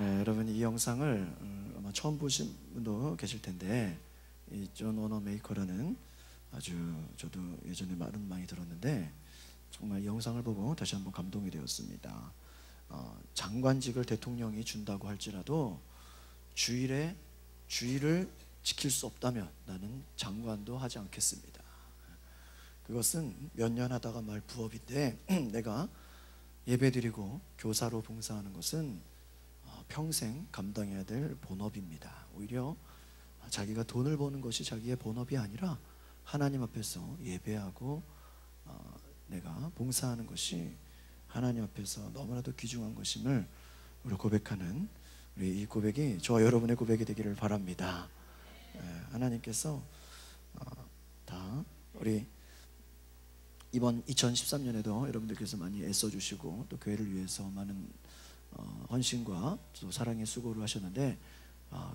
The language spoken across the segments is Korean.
여러분이 이 영상을 아마 처음 보신 분도 계실 텐데, 이 존 워너 메이커라는 아주 저도 예전에 말은 많이 들었는데 정말 이 영상을 보고 다시 한번 감동이 되었습니다. 장관직을 대통령이 준다고 할지라도 주일을 지킬 수 없다면 나는 장관도 하지 않겠습니다. 그것은 몇 년 하다가 말 부업인데 내가 예배드리고 교사로 봉사하는 것은 평생 감당해야 될 본업입니다. 오히려 자기가 돈을 버는 것이 자기의 본업이 아니라 하나님 앞에서 예배하고 내가 봉사하는 것이 하나님 앞에서 너무나도 귀중한 것임을 우리 고백하는 우리 이 고백이 저와 여러분의 고백이 되기를 바랍니다. 하나님께서 다 우리 이번 2013년에도 여러분들께서 많이 애써주시고 또 교회를 위해서 많은 헌신과 또 사랑의 수고를 하셨는데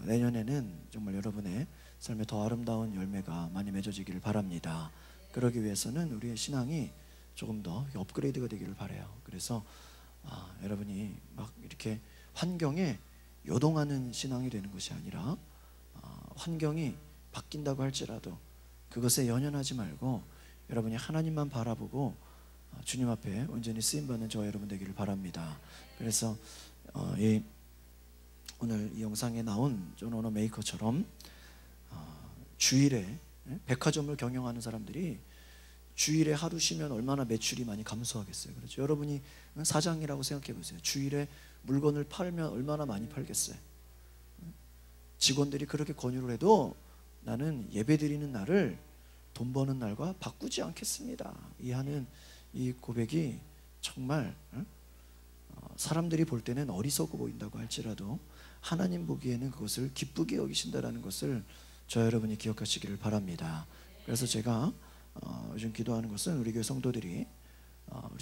내년에는 정말 여러분의 삶에 더 아름다운 열매가 많이 맺어지기를 바랍니다. 그러기 위해서는 우리의 신앙이 조금 더 업그레이드가 되기를 바라요. 그래서 여러분이 막 이렇게 환경에 요동하는 신앙이 되는 것이 아니라 환경이 바뀐다고 할지라도 그것에 연연하지 말고 여러분이 하나님만 바라보고 주님 앞에 온전히 쓰임받는 저와 여러분 되기를 바랍니다. 그래서 오늘 이 영상에 나온 존 워너 메이커처럼 주일에 백화점을 경영하는 사람들이 주일에 하루 쉬면 얼마나 매출이 많이 감소하겠어요. 그렇죠? 여러분이 사장이라고 생각해 보세요. 주일에 물건을 팔면 얼마나 많이 팔겠어요. 직원들이 그렇게 권유를 해도 나는 예배드리는 날을 돈 버는 날과 바꾸지 않겠습니다. 이 하는 이 고백이 정말 사람들이 볼 때는 어리석어 보인다고 할지라도 하나님 보기에는 그것을 기쁘게 여기신다라는 것을 저 여러분이 기억하시기를 바랍니다. 그래서 제가 요즘 기도하는 것은 우리 교회 성도들이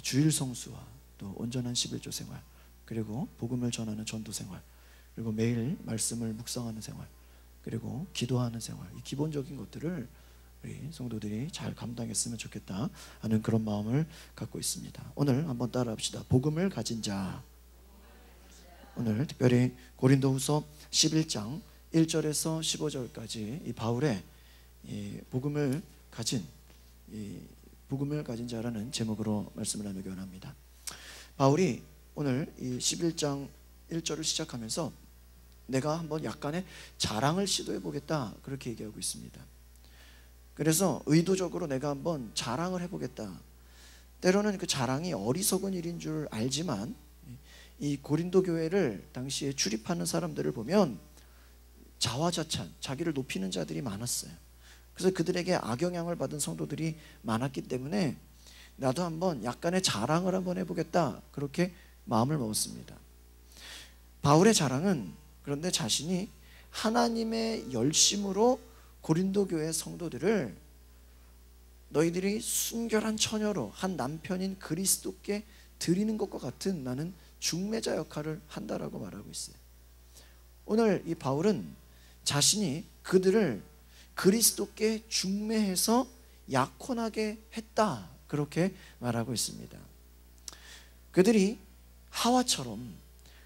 주일 성수와 또 온전한 11조 생활, 그리고 복음을 전하는 전도 생활, 그리고 매일 말씀을 묵상하는 생활, 그리고 기도하는 생활, 이 기본적인 것들을 우리 성도들이 잘 감당했으면 좋겠다 하는 그런 마음을 갖고 있습니다. 오늘 한번 따라합시다. 복음을 가진 자. 오늘 특별히 고린도후서 11장 1절에서 15절까지 이 바울의 이 복음을 가진 자라는 제목으로 말씀을 나누기 원합니다. 바울이 오늘 이 11장 1절을 시작하면서 내가 한번 약간의 자랑을 시도해 보겠다 그렇게 얘기하고 있습니다. 그래서 의도적으로 내가 한번 자랑을 해보겠다. 때로는 그 자랑이 어리석은 일인 줄 알지만 이 고린도 교회를 당시에 출입하는 사람들을 보면 자화자찬, 자기를 높이는 자들이 많았어요. 그래서 그들에게 악영향을 받은 성도들이 많았기 때문에 나도 한번 약간의 자랑을 한번 해보겠다 그렇게 마음을 먹었습니다. 바울의 자랑은 그런데 자신이 하나님의 열심으로 고린도 교회 성도들을 너희들이 순결한 처녀로 한 남편인 그리스도께 드리는 것과 같은 나는 중매자 역할을 한다라고 말하고 있어요. 오늘 이 바울은 자신이 그들을 그리스도께 중매해서 약혼하게 했다 그렇게 말하고 있습니다. 그들이 하와처럼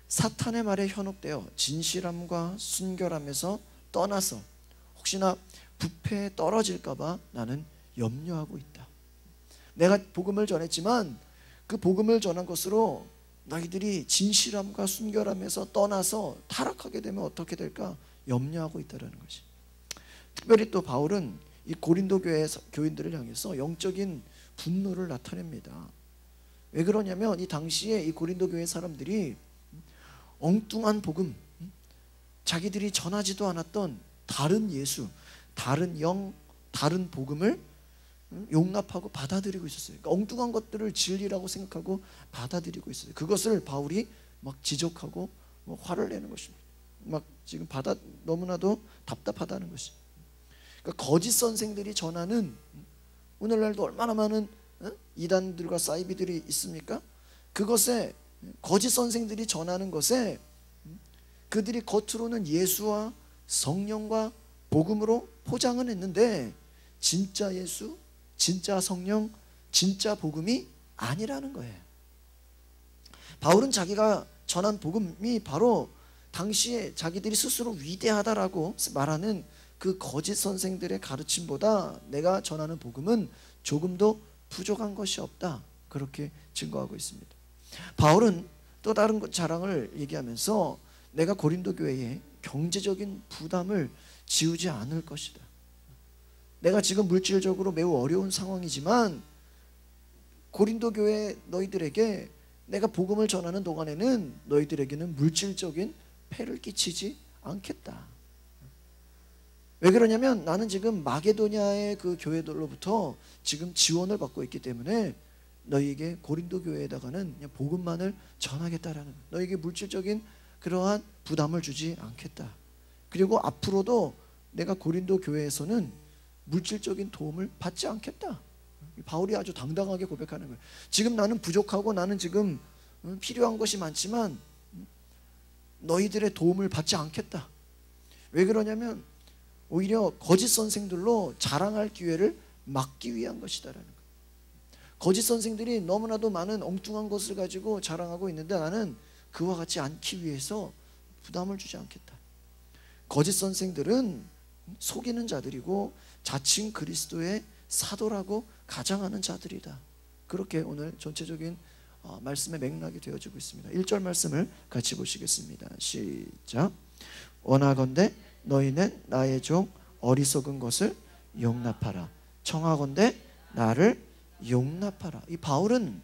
사탄의 말에 현혹되어 진실함과 순결함에서 떠나서 혹시나 부패에 떨어질까봐 나는 염려하고 있다. 내가 복음을 전했지만 그 복음을 전한 것으로 너희들이 진실함과 순결함에서 떠나서 타락하게 되면 어떻게 될까 염려하고 있다는 것이. 특별히 또 바울은 이 고린도 교회 교인들을 향해서 영적인 분노를 나타냅니다. 왜 그러냐면 이 당시에 이 고린도 교회 사람들이 엉뚱한 복음, 자기들이 전하지도 않았던 다른 예수, 다른 영, 다른 복음을 용납하고 받아들이고 있었어요. 그러니까 엉뚱한 것들을 진리라고 생각하고 받아들이고 있어요. 그것을 바울이 막 지적하고 화를 내는 것입니다. 막 지금 너무나도 답답하다는 것이. 그러니까 거짓 선생들이 전하는, 오늘날도 얼마나 많은 이단들과 사이비들이 있습니까? 그것에 거짓 선생들이 전하는 것에 그들이 겉으로는 예수와 성령과 복음으로 포장은 했는데 진짜 예수, 진짜 성령, 진짜 복음이 아니라는 거예요. 바울은 자기가 전한 복음이 바로 당시에 자기들이 스스로 위대하다라고 말하는 그 거짓 선생들의 가르침보다 내가 전하는 복음은 조금도 부족한 것이 없다, 그렇게 증거하고 있습니다. 바울은 또 다른 자랑을 얘기하면서 내가 고린도 교회에 경제적인 부담을 지우지 않을 것이다. 내가 지금 물질적으로 매우 어려운 상황이지만 고린도 교회 너희들에게 내가 복음을 전하는 동안에는 너희들에게는 물질적인 폐를 끼치지 않겠다. 왜 그러냐면 나는 지금 마게도냐의 그 교회들로부터 지금 지원을 받고 있기 때문에 너희에게 고린도 교회에다가는 그냥 복음만을 전하겠다라는, 너희에게 물질적인 그러한 부담을 주지 않겠다. 그리고 앞으로도 내가 고린도 교회에서는 물질적인 도움을 받지 않겠다. 바울이 아주 당당하게 고백하는 거예요. 지금 나는 부족하고 나는 지금 필요한 것이 많지만 너희들의 도움을 받지 않겠다. 왜 그러냐면 오히려 거짓 선생들로 자랑할 기회를 막기 위한 것이다라는 거예요. 거짓 선생들이 너무나도 많은 엉뚱한 것을 가지고 자랑하고 있는데 나는 그와 같이 않기 위해서 부담을 주지 않겠다. 거짓 선생들은 속이는 자들이고 자칭 그리스도의 사도라고 가장하는 자들이다. 그렇게 오늘 전체적인 말씀의 맥락이 되어지고 있습니다. 1절 말씀을 같이 보시겠습니다. 시작. 원하건대 너희는 나의 종 어리석은 것을 용납하라. 청하건대 나를 용납하라. 이 바울은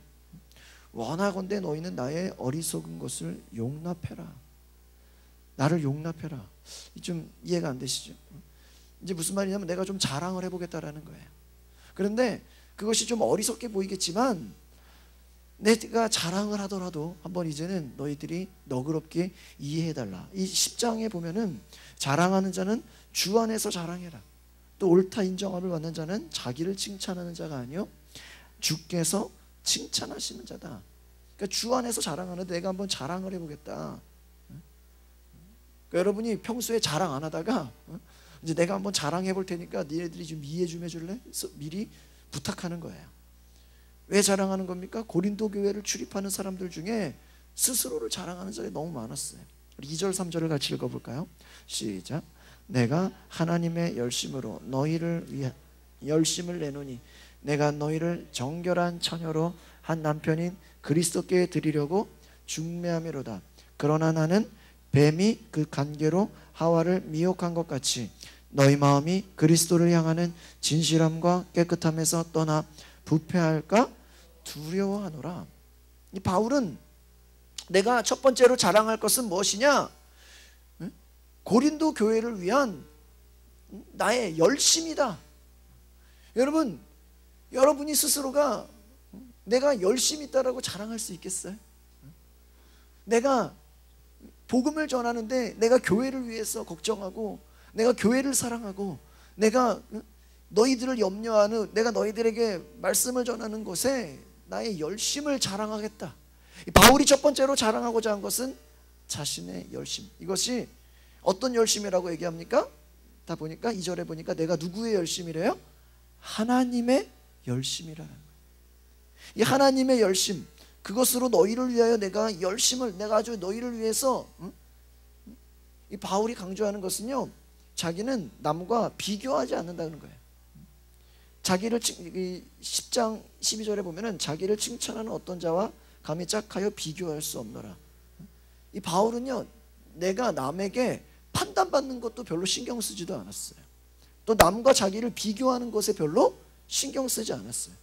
원하건대 너희는 나의 어리석은 것을 용납해라. 나를 용납해라. 좀 이해가 안 되시죠? 이제 무슨 말이냐면 내가 좀 자랑을 해보겠다라는 거예요. 그런데 그것이 좀 어리석게 보이겠지만 내가 자랑을 하더라도 한번 이제는 너희들이 너그럽게 이해해달라. 이 10장에 보면은 자랑하는 자는 주 안에서 자랑해라. 또 옳다 인정함을 받는 자는 자기를 칭찬하는 자가 아니요 주께서 칭찬하시는 자다. 그러니까 주 안에서 자랑하는데 내가 한번 자랑을 해보겠다. 그러니까 여러분이 평소에 자랑 안 하다가 이제 내가 한번 자랑해 볼 테니까 니네들이 좀 이해 좀 해줄래? 미리 부탁하는 거예요. 왜 자랑하는 겁니까? 고린도 교회를 출입하는 사람들 중에 스스로를 자랑하는 자들이 너무 많았어요. 우리 2절 3절을 같이 읽어볼까요? 시작. 내가 하나님의 열심으로 너희를 위해 열심을 내노니 내가 너희를 정결한 처녀로 한 남편인 그리스도께 드리려고 중매하미로다. 그러나 나는 뱀이 그 관계로 하와를 미혹한 것 같이 너희 마음이 그리스도를 향하는 진실함과 깨끗함에서 떠나 부패할까 두려워하노라. 이 바울은 내가 첫 번째로 자랑할 것은 무엇이냐? 고린도 교회를 위한 나의 열심이다. 여러분, 여러분이 스스로가 내가 열심히 있다라고 자랑할 수 있겠어요? 내가 복음을 전하는데 내가 교회를 위해서 걱정하고 내가 교회를 사랑하고 내가 너희들을 염려하는, 내가 너희들에게 말씀을 전하는 것에 나의 열심을 자랑하겠다. 바울이 첫 번째로 자랑하고자 한 것은 자신의 열심. 이것이 어떤 열심이라고 얘기합니까? 다 보니까 2절에 보니까 내가 누구의 열심이래요? 하나님의 열심이라는 거예요. 이 하나님의 열심, 그것으로 너희를 위하여 내가 열심을, 내가 아주 너희를 위해서, 이 바울이 강조하는 것은요, 자기는 남과 비교하지 않는다는 거예요. 자기를 10장 12절에 보면은 자기를 칭찬하는 어떤 자와 감히 짝하여 비교할 수 없노라. 이 바울은요, 내가 남에게 판단받는 것도 별로 신경 쓰지도 않았어요. 또 남과 자기를 비교하는 것에 별로 신경 쓰지 않았어요.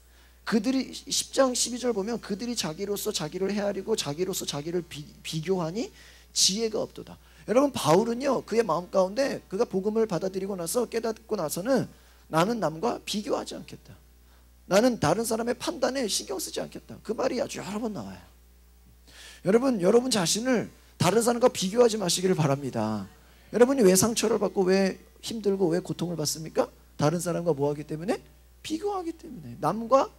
그들이 10장 12절 보면 그들이 자기로서 자기를 헤아리고 자기로서 자기를 비교하니 지혜가 없도다. 여러분, 바울은요, 그의 마음 가운데 그가 복음을 받아들이고 나서 깨닫고 나서는 나는 남과 비교하지 않겠다. 나는 다른 사람의 판단에 신경 쓰지 않겠다. 그 말이 아주 여러 번 나와요. 여러분 자신을 다른 사람과 비교하지 마시기를 바랍니다. 여러분이 왜 상처를 받고 왜 힘들고 왜 고통을 받습니까? 다른 사람과 뭐 하기 때문에? 비교하기 때문에. 남과,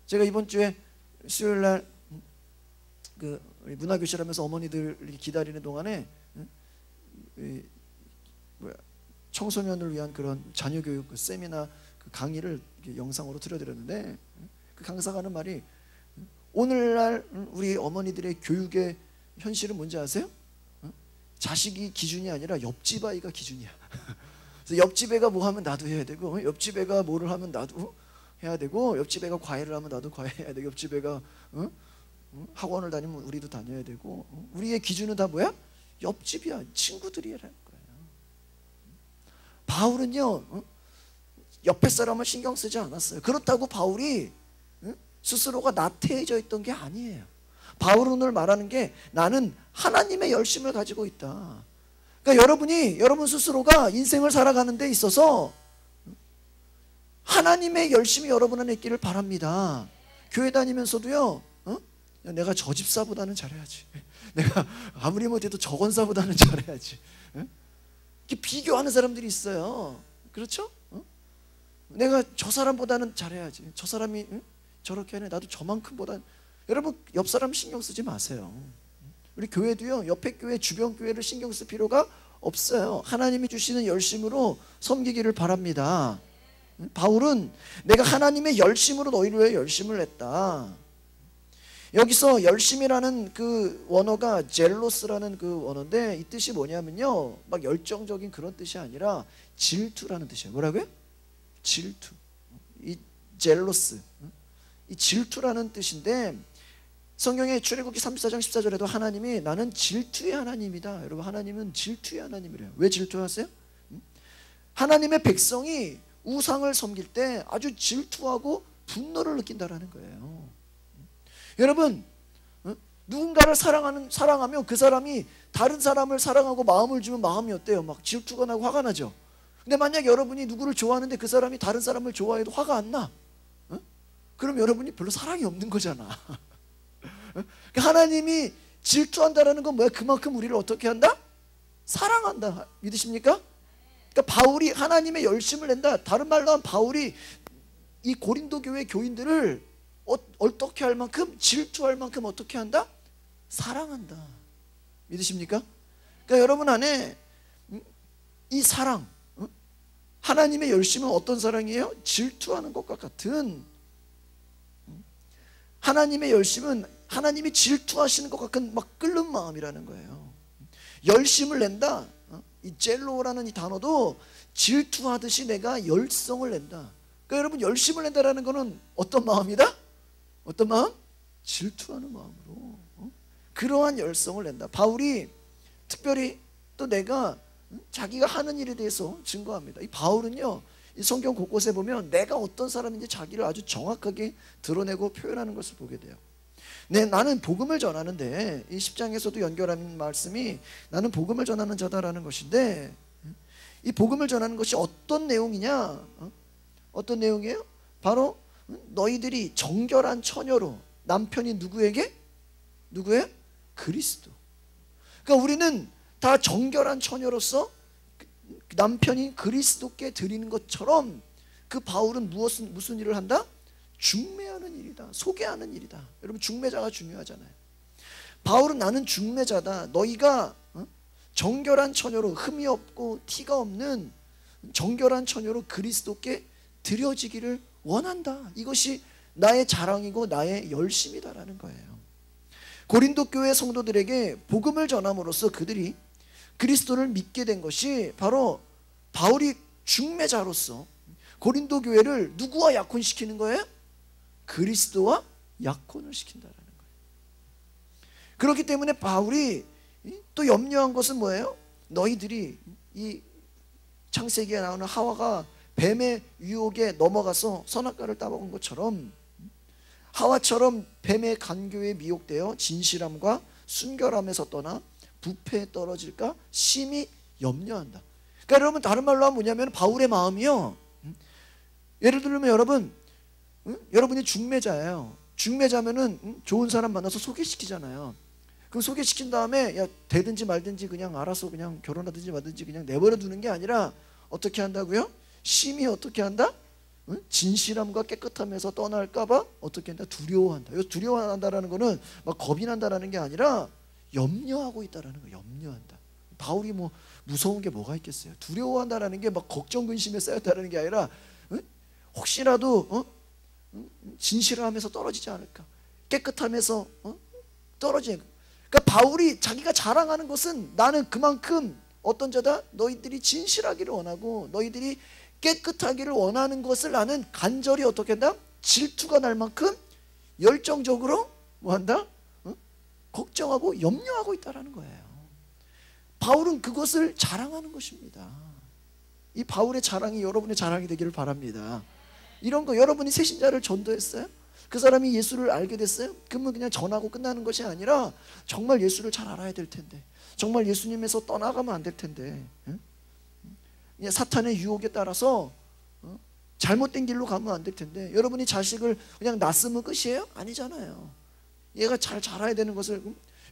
제가 이번 주에 수요일 날 그 문화교실 하면서 어머니들이 기다리는 동안에 청소년을 위한 그런 자녀교육 그 세미나 그 강의를 영상으로 틀어드렸는데, 그 강사가 하는 말이, 오늘날 우리 어머니들의 교육의 현실은 뭔지 아세요? 자식이 기준이 아니라 옆집 아이가 기준이야. 그래서 옆집 애가 뭐 하면 나도 해야 되고, 옆집 애가 뭐를 하면 나도 해야 되고, 옆집 애가 과외를 하면 나도 과외해야 되고, 옆집 애가 학원을 다니면 우리도 다녀야 되고, 우리의 기준은 다 뭐야? 옆집이야. 친구들이라는 거예요. 바울은요, 옆에 사람을 신경 쓰지 않았어요. 그렇다고 바울이 스스로가 나태해져 있던 게 아니에요. 바울은 오늘 말하는 게 나는 하나님의 열심을 가지고 있다. 그러니까 여러분 스스로가 인생을 살아가는 데 있어서 하나님의 열심이 여러분 안에 있기를 바랍니다. 교회 다니면서도요, 내가 저 집사보다는 잘해야지. 내가 아무리 못해도 저 권사보다는 잘해야지. 이렇게 비교하는 사람들이 있어요. 그렇죠? 내가 저 사람보다는 잘해야지. 저 사람이 저렇게 하네. 나도 저만큼보다. 여러분 옆 사람 신경 쓰지 마세요. 우리 교회도요, 옆에 교회, 주변 교회를 신경 쓸 필요가 없어요. 하나님이 주시는 열심으로 섬기기를 바랍니다. 바울은 내가 하나님의 열심으로 너희를 위해 열심을 냈다. 여기서 열심이라는 그 원어가 젤로스라는 그 원어인데, 이 뜻이 뭐냐면요, 막 열정적인 그런 뜻이 아니라 질투라는 뜻이에요. 뭐라고요? 질투. 이 젤로스, 이 질투라는 뜻인데, 성경의 출애굽기 34장 14절에도 하나님이 나는 질투의 하나님이다. 여러분, 하나님은 질투의 하나님이래요. 왜 질투하세요? 하나님의 백성이 우상을 섬길 때 아주 질투하고 분노를 느낀다라는 거예요. 여러분, 누군가를 사랑하면 그 사람이 다른 사람을 사랑하고 마음을 주면 마음이 어때요? 막 질투가 나고 화가 나죠. 근데 만약 여러분이 누구를 좋아하는데 그 사람이 다른 사람을 좋아해도 화가 안 나, 그럼 여러분이 별로 사랑이 없는 거잖아. 하나님이 질투한다라는 건 뭐야? 그만큼 우리를 어떻게 한다? 사랑한다. 믿으십니까? 그러니까 바울이 하나님의 열심을 낸다. 다른 말로 하면 바울이 이 고린도 교회 교인들을 어떻게 할 만큼, 질투할 만큼 어떻게 한다? 사랑한다. 믿으십니까? 그러니까 여러분 안에 이 사랑, 하나님의 열심은 어떤 사랑이에요? 질투하는 것과 같은, 하나님의 열심은 하나님이 질투하시는 것 같은 막 끓는 마음이라는 거예요. 열심을 낸다. 이 젤로라는 이 단어도 질투하듯이 내가 열성을 낸다. 그러니까 여러분, 열심을 낸다라는 것은 어떤 마음이다? 어떤 마음? 질투하는 마음으로 그러한 열성을 낸다. 바울이 특별히 또 내가 자기가 하는 일에 대해서 증거합니다. 이 바울은요, 이 성경 곳곳에 보면 내가 어떤 사람인지 자기를 아주 정확하게 드러내고 표현하는 것을 보게 돼요. 나는 복음을 전하는데, 이 10장에서도 연결하는 말씀이 나는 복음을 전하는 자다라는 것인데, 이 복음을 전하는 것이 어떤 내용이냐? 어떤 내용이에요? 바로 너희들이 정결한 처녀로, 남편이 누구에게? 누구예요? 그리스도. 그러니까 우리는 다 정결한 처녀로서 남편인 그리스도께 드리는 것처럼, 그 바울은 무슨 일을 한다? 중매하는 일이다. 소개하는 일이다. 여러분, 중매자가 중요하잖아요. 바울은 나는 중매자다. 너희가 정결한 처녀로, 흠이 없고 티가 없는 정결한 처녀로 그리스도께 드려지기를 원한다. 이것이 나의 자랑이고 나의 열심이다라는 거예요. 고린도 교회 성도들에게 복음을 전함으로써 그들이 그리스도를 믿게 된 것이 바로 바울이 중매자로서 고린도 교회를 누구와 약혼시키는 거예요? 그리스도와 약혼을 시킨다라는 거예요. 그렇기 때문에 바울이 또 염려한 것은 뭐예요? 너희들이 이 창세기에 나오는 하와가 뱀의 유혹에 넘어가서 선악과를 따먹은 것처럼, 하와처럼 뱀의 간교에 미혹되어 진실함과 순결함에서 떠나 부패에 떨어질까 심히 염려한다. 그러니까 여러분, 다른 말로 하면 뭐냐면 바울의 마음이요, 예를 들면 여러분이 중매자예요. 중매자면은 좋은 사람 만나서 소개시키잖아요. 그럼 소개시킨 다음에 야, 되든지 말든지 그냥 알아서 그냥 결혼하든지 말든지 그냥 내버려 두는 게 아니라 어떻게 한다고요? 심히 어떻게 한다? 진실함과 깨끗함에서 떠날까봐 어떻게 한다? 두려워한다. 두려워한다라는 거는 막 겁이 난다라는 게 아니라 염려하고 있다라는 거예요. 염려한다. 바울이 뭐 무서운 게 뭐가 있겠어요? 두려워한다라는 게 막 걱정 근심에 쌓였다라는 게 아니라 혹시라도 진실함에서 떨어지지 않을까? 깨끗함에서 떨어지는. 그러니까 바울이 자기가 자랑하는 것은 나는 그만큼 어떤 자다? 너희들이 진실하기를 원하고 너희들이 깨끗하기를 원하는 것을 나는 간절히 어떻게 한다? 질투가 날 만큼 열정적으로 뭐한다? 걱정하고 염려하고 있다는 거예요. 바울은 그것을 자랑하는 것입니다. 이 바울의 자랑이 여러분의 자랑이 되기를 바랍니다. 이런 거 여러분이 새신자를 전도했어요? 그 사람이 예수를 알게 됐어요? 그러면 그냥 전하고 끝나는 것이 아니라 정말 예수를 잘 알아야 될 텐데, 정말 예수님에서 떠나가면 안 될 텐데, 그냥 사탄의 유혹에 따라서 잘못된 길로 가면 안 될 텐데, 여러분이 자식을 그냥 낳았으면 끝이에요? 아니잖아요. 얘가 잘 자라야 되는 것을,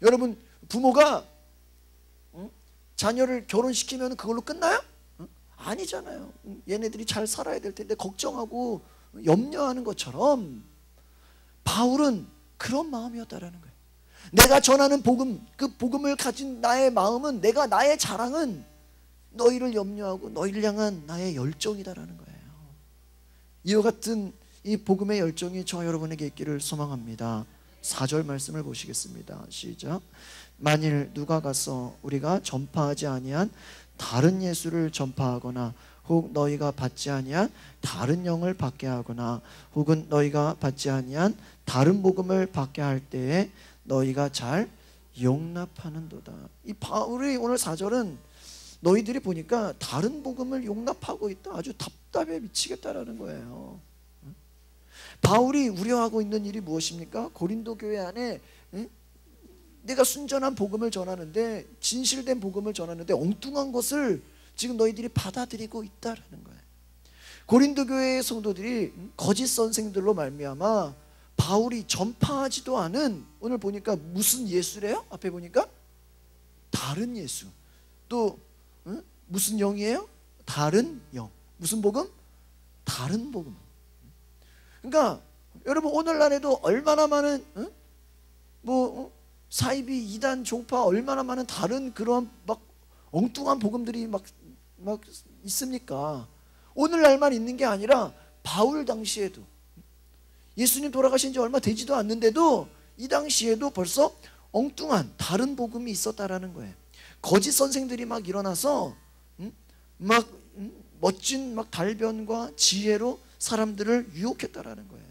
여러분 부모가 자녀를 결혼시키면 그걸로 끝나요? 아니잖아요. 얘네들이 잘 살아야 될 텐데 걱정하고 염려하는 것처럼 바울은 그런 마음이었다라는 거예요. 내가 전하는 복음, 그 복음을 가진 나의 마음은, 내가 나의 자랑은 너희를 염려하고 너희를 향한 나의 열정이다라는 거예요. 이와 같은 이 복음의 열정이 저와 여러분에게 있기를 소망합니다. 4절 말씀을 보시겠습니다. 시작. 만일 누가 가서 우리가 전파하지 아니한 다른 예수를 전파하거나 혹 너희가 받지 아니한 다른 영을 받게 하거나 혹은 너희가 받지 아니한 다른 복음을 받게 할 때에 너희가 잘 용납하는도다. 이 바울의 오늘 4절은 너희들이 보니까 다른 복음을 용납하고 있다. 아주 답답해 미치겠다라는 거예요. 바울이 우려하고 있는 일이 무엇입니까? 고린도 교회 안에 내가 순전한 복음을 전하는데, 진실된 복음을 전하는데 엉뚱한 것을 지금 너희들이 받아들이고 있다라는 거예요. 고린도 교회의 성도들이 거짓 선생들로 말미암아 바울이 전파하지도 않은, 오늘 보니까 무슨 예수래요? 앞에 보니까 다른 예수. 또 무슨 영이에요? 다른 영. 무슨 복음? 다른 복음. 그러니까 여러분 오늘날에도 얼마나 많은 사이비, 이단, 종파, 얼마나 많은 다른 그런 막 엉뚱한 복음들이 막 있습니까? 오늘날만 있는 게 아니라 바울 당시에도, 예수님 돌아가신 지 얼마 되지도 않는데도 이 당시에도 벌써 엉뚱한 다른 복음이 있었다라는 거예요. 거짓 선생들이 막 일어나서 막 멋진 막 달변과 지혜로 사람들을 유혹했다라는 거예요.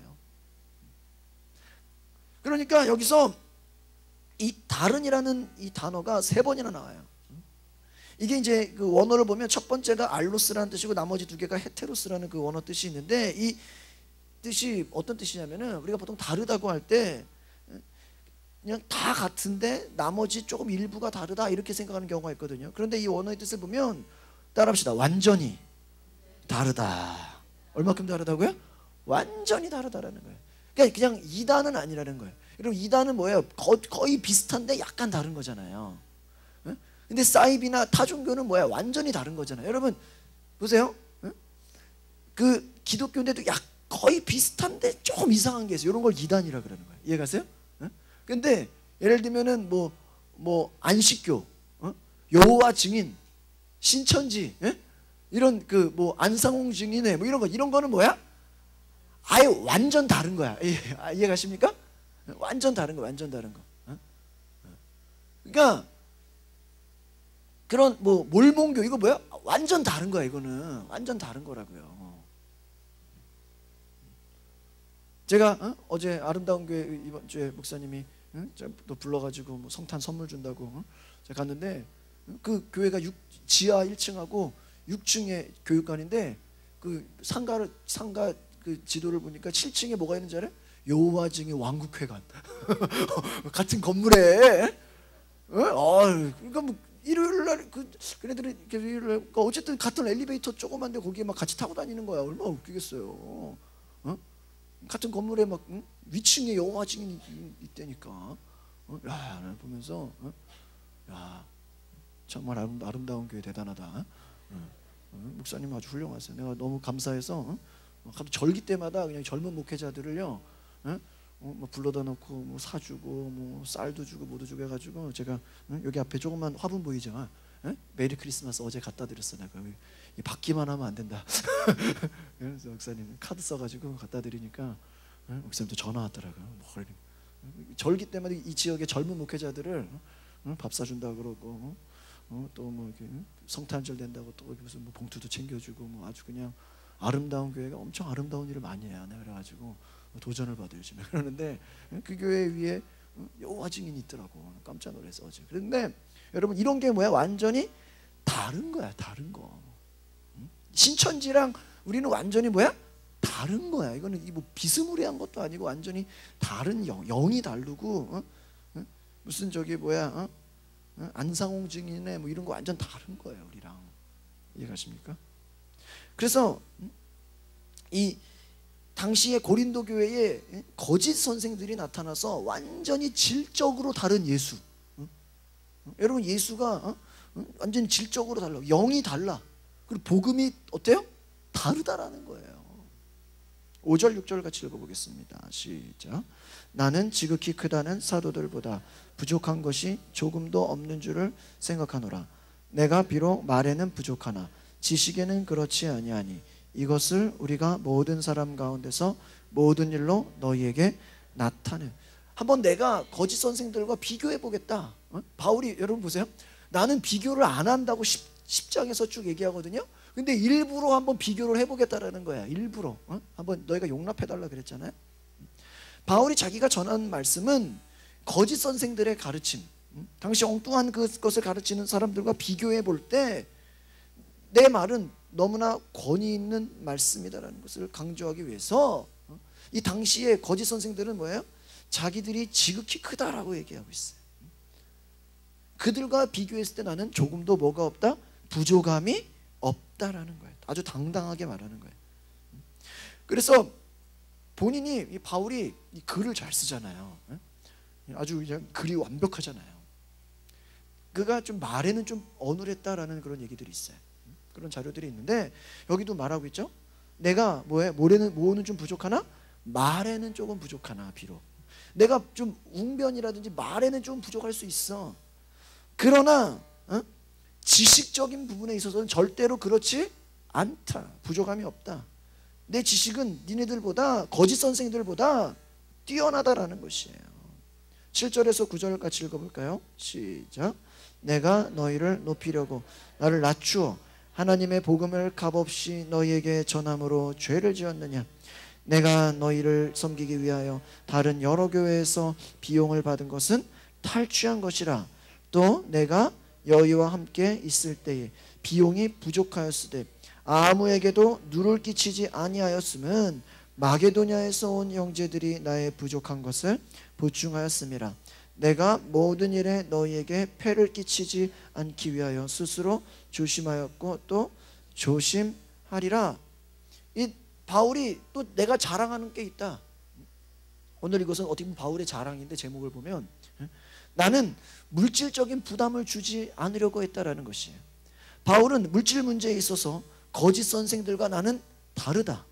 그러니까 여기서 이 다른이라는 이 단어가 3번이나 나와요. 이게 이제 그 원어를 보면 첫 번째가 알로스라는 뜻이고 나머지 2개가 헤테로스라는 그 원어 뜻이 있는데, 이 뜻이 어떤 뜻이냐면은 우리가 보통 다르다고 할 때 그냥 다 같은데 나머지 조금 일부가 다르다 이렇게 생각하는 경우가 있거든요. 그런데 이 원어의 뜻을 보면 따라합시다. 완전히 다르다. 얼마큼 다르다고요? 완전히 다르다라는 거예요. 그러니까 그냥 이단은 아니라는 거예요. 여러분 이단은 뭐예요? 거의 비슷한데 약간 다른 거잖아요. 근데 사이비나 타종교는 뭐야? 완전히 다른 거잖아요. 여러분 보세요. 그 기독교인데도 거의 비슷한데 조금 이상한 게 있어요. 이런 걸 이단이라 그러는 거예요. 이해가세요? 근데 예를 들면은 뭐 안식교, 여호와 증인, 신천지, 이런 그 뭐 안상홍 증인회 뭐 이런 거는 뭐야? 아예 완전 다른 거야. 이해가십니까? 완전 다른 거, 완전 다른 거. 그러니까 그런 뭐 몰몬교 이거 뭐야? 완전 다른 거야. 이거는 완전 다른 거라고요. 제가 어제 아름다운 교회 이번 주에 목사님이 또 불러가지고 뭐 성탄 선물 준다고 제가 갔는데, 그 교회가 지하 1층하고 6층의 교육관인데, 그 상가 그 지도를 보니까 7층에 뭐가 있는지 알아요? 여호와 증인 왕국회관. 같은 건물에. 그러니까 뭐 일요일 날 그네들이 일요일 어쨌든 같은 엘리베이터 조그만데 거기에 막 같이 타고 다니는 거야. 얼마나 웃기겠어요. 같은 건물에 막 위층에 여호와 증인이 있다니까. 야, 나를 보면서 야, 정말 아름다운 교회 대단하다. 목사님 아주 훌륭하세요. 내가 너무 감사해서 하도 절기 때마다 그냥 젊은 목회자들을요, 뭐 불러다 놓고 뭐 사주고 뭐 쌀도 주고 뭐도 주고 해가지고, 제가 여기 앞에 조그만 화분 보이죠? 메리 크리스마스 어제 갖다 드렸어. 내가 받기만 하면 안 된다. 그래서 목사님 카드 써가지고 갖다 드리니까 목사님도 전화 왔더라고요. 절기 때마다 이 지역의 젊은 목회자들을 밥 사준다 그러고 또 뭐 이렇게 성탄절 된다고 또 무슨 뭐 봉투도 챙겨주고 뭐 아주 그냥 아름다운 교회가 엄청 아름다운 일을 많이 해야 돼. 그래가지고 도전을 받아요 요즘에. 그러는데 그 교회 위에 여호와 증인이 있더라고. 깜짝 놀라서 어제. 그런데 여러분 이런 게 뭐야? 완전히 다른 거야. 다른 거. 신천지랑 우리는 완전히 뭐야? 다른 거야. 이거는 뭐 비스무리한 것도 아니고 완전히 다른 영이 다르고 무슨 저기 뭐야? 안상홍 증인의 뭐 이런 거 완전 다른 거예요. 우리랑. 이해가십니까? 그래서 이 당시에 고린도 교회에 거짓 선생들이 나타나서 완전히 질적으로 다른 예수. 여러분 예수가 완전히 질적으로 달라. 영이 달라. 그리고 복음이 어때요? 다르다라는 거예요. 5절 6절 같이 읽어보겠습니다. 시작. 나는 지극히 크다는 사도들보다 부족한 것이 조금도 없는 줄을 생각하노라. 내가 비록 말에는 부족하나 지식에는 그렇지 아니하니 이것을 우리가 모든 사람 가운데서 모든 일로 너희에게 나타내. 한번 내가 거짓 선생들과 비교해 보겠다. 바울이 여러분 보세요. 나는 비교를 안 한다고 10장에서 쭉 얘기하거든요. 근데 일부러 한번 비교를 해보겠다라는 거야. 일부러 한번 너희가 용납해달라 그랬잖아요. 바울이 자기가 전한 말씀은 거짓 선생들의 가르침, 당시 엉뚱한 그것을 가르치는 사람들과 비교해 볼 때 내 말은 너무나 권위 있는 말씀이다라는 것을 강조하기 위해서 이 당시에 거짓 선생들은 뭐예요? 자기들이 지극히 크다라고 얘기하고 있어요. 그들과 비교했을 때 나는 조금도 뭐가 없다? 부족함이 없다라는 거예요. 아주 당당하게 말하는 거예요. 그래서 본인이 이 바울이 이 글을 잘 쓰잖아요. 아주 그냥 글이 완벽하잖아요. 그가 좀 말에는 좀 어눌했다라는 그런 얘기들이 있어요. 그런 자료들이 있는데 여기도 말하고 있죠. 내가 뭐는 좀 부족하나? 말에는 조금 부족하나 비록. 내가 좀 웅변이라든지 말에는 좀 부족할 수 있어. 그러나 지식적인 부분에 있어서는 절대로 그렇지 않다. 부족함이 없다. 내 지식은 니네들보다 거짓 선생들보다 뛰어나다라는 것이에요. 7절에서 9절 같이 읽어볼까요? 시작. 내가 너희를 높이려고 나를 낮추어 하나님의 복음을 값없이 너희에게 전함으로 죄를 지었느냐? 내가 너희를 섬기기 위하여 다른 여러 교회에서 비용을 받은 것은 탈취한 것이라. 또 내가 너희와 함께 있을 때에 비용이 부족하였으되 아무에게도 누를 끼치지 아니하였음은 마게도냐에서 온 형제들이 나의 부족한 것을 보충하였음이라. 내가 모든 일에 너희에게 폐를 끼치지 않기 위하여 스스로 조심하였고 또 조심하리라. 이 바울이 또 내가 자랑하는 게 있다. 오늘 이것은 어떻게 보면 바울의 자랑인데 제목을 보면 나는 물질적인 부담을 주지 않으려고 했다라는 것이에요. 바울은 물질 문제에 있어서 거짓 선생들과 나는 다르다.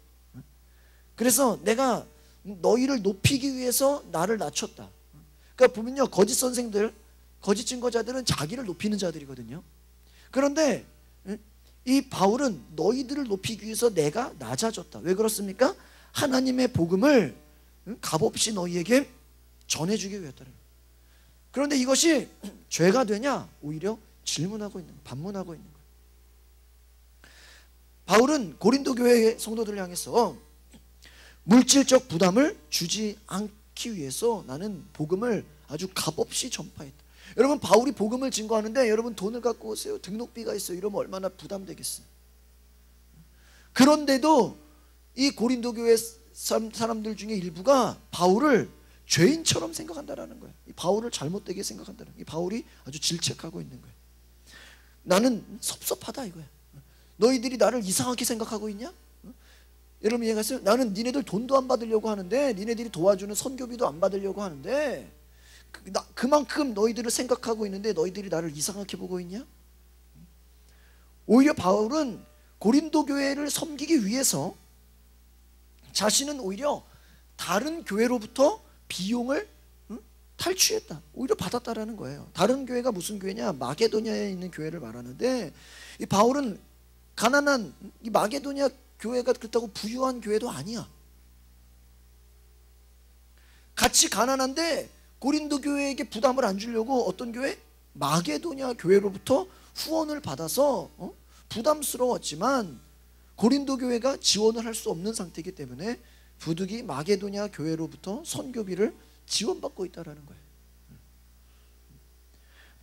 그래서 내가 너희를 높이기 위해서 나를 낮췄다. 그러니까 보면요, 거짓 선생들, 거짓 증거자들은 자기를 높이는 자들이거든요. 그런데 이 바울은 너희들을 높이기 위해서 내가 낮아졌다. 왜 그렇습니까? 하나님의 복음을 값없이 너희에게 전해주기 위해서다. 그런데 이것이 죄가 되냐? 오히려 질문하고 있는 거예요. 반문하고 있는 거예요. 바울은 고린도 교회의 성도들을 향해서 물질적 부담을 주지 않기 위해서 나는 복음을 아주 값없이 전파했다. 여러분, 바울이 복음을 증거하는데 여러분 돈을 갖고 오세요. 등록비가 있어요. 이러면 얼마나 부담되겠어요. 그런데도 이 고린도 교회 사람들 중에 일부가 바울을 죄인처럼 생각한다라는 거예요. 이 바울을 잘못되게 생각한다는 거예요. 이 바울이 아주 질책하고 있는 거예요. 나는 섭섭하다 이거야. 너희들이 나를 이상하게 생각하고 있냐? 여러분 이해가세요? 나는 니네들 돈도 안 받으려고 하는데, 니네들이 도와주는 선교비도 안 받으려고 하는데 그만큼 너희들을 생각하고 있는데 너희들이 나를 이상하게 보고 있냐? 오히려 바울은 고린도 교회를 섬기기 위해서 자신은 오히려 다른 교회로부터 비용을 탈취했다. 오히려 받았다라는 거예요. 다른 교회가 무슨 교회냐? 마게도냐에 있는 교회를 말하는데, 이 바울은 가난한 이 마게도냐 교회가 그렇다고 부유한 교회도 아니야. 같이 가난한데 고린도 교회에게 부담을 안 주려고 어떤 교회? 마게도냐 교회로부터 후원을 받아서 부담스러웠지만 고린도 교회가 지원을 할 수 없는 상태이기 때문에 부득이 마게도냐 교회로부터 선교비를 지원받고 있다는 거예요.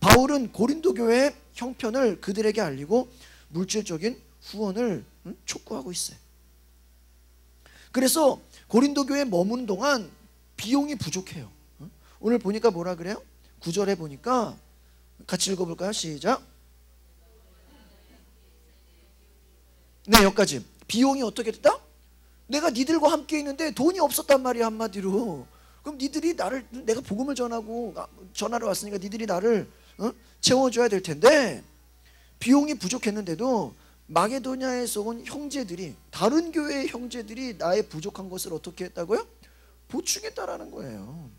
바울은 고린도 교회의 형편을 그들에게 알리고 물질적인 후원을 촉구하고 있어요. 그래서 고린도 교회에 머무는 동안 비용이 부족해요. 오늘 보니까 뭐라 그래요? 9절에 보니까 같이 읽어볼까요? 시작. 네, 여기까지. 비용이 어떻게 됐다? 내가 니들과 함께 있는데 돈이 없었단 말이야, 한마디로. 그럼 니들이 나를, 내가 복음을 전하러 왔으니까 니들이 나를 채워줘야 될 텐데 비용이 부족했는데도 마게도냐에서 온 형제들이, 다른 교회의 형제들이 나의 부족한 것을 어떻게 했다고요? 보충했다라는 거예요.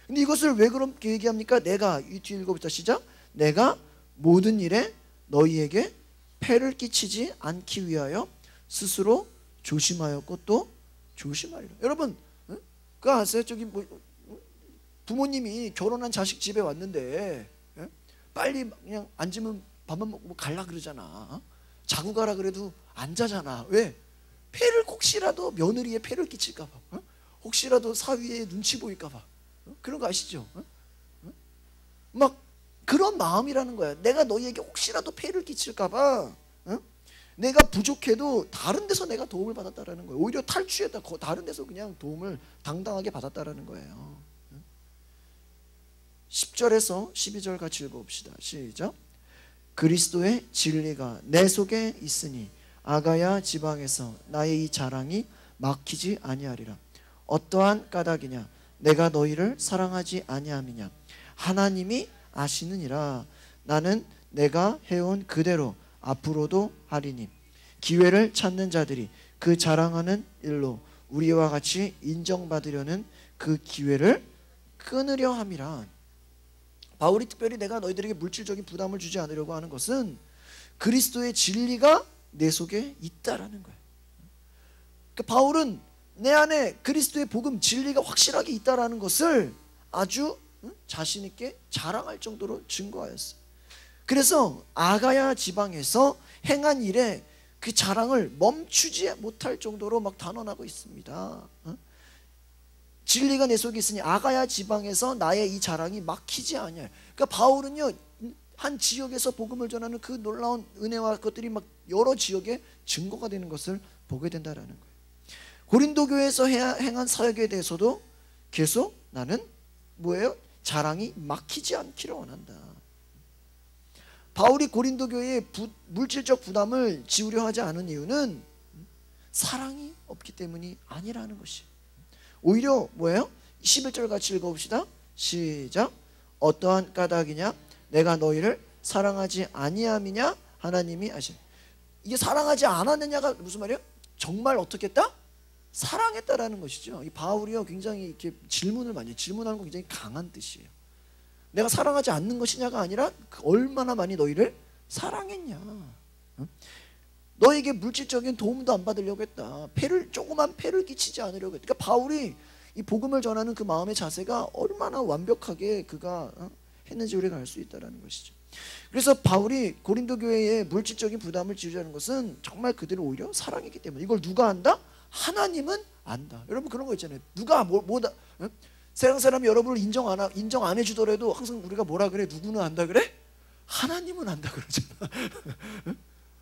근데 이것을 왜 그렇게 얘기합니까? 내가, 이 뒤에 읽어보자. 시작. 내가 모든 일에 너희에게 폐를 끼치지 않기 위하여 스스로 조심하였고 또 조심하리라. 여러분, 그거 아세요? 저기 뭐 부모님이 결혼한 자식 집에 왔는데 빨리 그냥 앉으면 밥만 먹고 갈라 그러잖아. 자고 가라 그래도 안 자잖아. 왜? 폐를, 혹시라도 며느리의 폐를 끼칠까 봐, 혹시라도 사위의 눈치 보일까 봐. 그런 거 아시죠? 막 그런 마음이라는 거야. 내가 너희에게 혹시라도 폐를 끼칠까 봐, 내가 부족해도 다른 데서 내가 도움을 받았다라는 거예요. 오히려 탈주했다, 다른 데서 그냥 도움을 당당하게 받았다라는 거예요. 10절에서 12절 같이 읽어봅시다. 시작. 그리스도의 진리가 내 속에 있으니 아가야 지방에서 나의 이 자랑이 막히지 아니하리라. 어떠한 까닭이냐? 내가 너희를 사랑하지 아니함이냐? 하나님이 아시느니라. 나는 내가 해온 그대로 앞으로도 하리니 기회를 찾는 자들이 그 자랑하는 일로 우리와 같이 인정받으려는 그 기회를 끊으려 함이라. 바울이 특별히 내가 너희들에게 물질적인 부담을 주지 않으려고 하는 것은 그리스도의 진리가 내 속에 있다라는 거예요. 그러니까 바울은 내 안에 그리스도의 복음, 진리가 확실하게 있다라는 것을 아주 자신 있게 자랑할 정도로 증거하였어요. 그래서 아가야 지방에서 행한 일에 그 자랑을 멈추지 못할 정도로 막 단언하고 있습니다. 진리가 내 속에 있으니 아가야 지방에서 나의 이 자랑이 막히지 아니하여. 그러니까 바울은요, 한 지역에서 복음을 전하는 그 놀라운 은혜와 것들이 막 여러 지역에 증거가 되는 것을 보게 된다는 거예요. 고린도 교회에서 행한 사역에 대해서도 계속 나는 뭐예요? 자랑이 막히지 않기를 원한다. 바울이 고린도 교회에 물질적 부담을 지우려 하지 않은 이유는 사랑이 없기 때문이 아니라는 것이에요. 오히려 뭐예요? 11절 같이 읽어봅시다. 시작. 어떠한 까닭이냐? 내가 너희를 사랑하지 아니함이냐? 하나님이 아시니. 이게 사랑하지 않았느냐가 무슨 말이에요? 정말 어떻게 했다? 사랑했다라는 것이죠. 이 바울이요, 굉장히 이렇게 질문을 많이 해요. 질문하는 건 굉장히 강한 뜻이에요. 내가 사랑하지 않는 것이냐가 아니라 얼마나 많이 너희를 사랑했냐. 너에게 물질적인 도움도 안 받으려고 했다. 조그만 폐를 끼치지 않으려고 했다. 그러니까 바울이 이 복음을 전하는 그 마음의 자세가 얼마나 완벽하게 그가 했는지 우리가 알 수 있다는 것이죠. 그래서 바울이 고린도 교회에 물질적인 부담을 지우자는 것은 정말 그들을 오히려 사랑했기 때문에. 이걸 누가 안다? 하나님은 안다. 여러분 그런 거 있잖아요. 누가 세상 사람이 여러분을 인정 안 해주더라도 항상 우리가 뭐라 그래? 누구는 안다 그래? 하나님은 안다 그러잖아.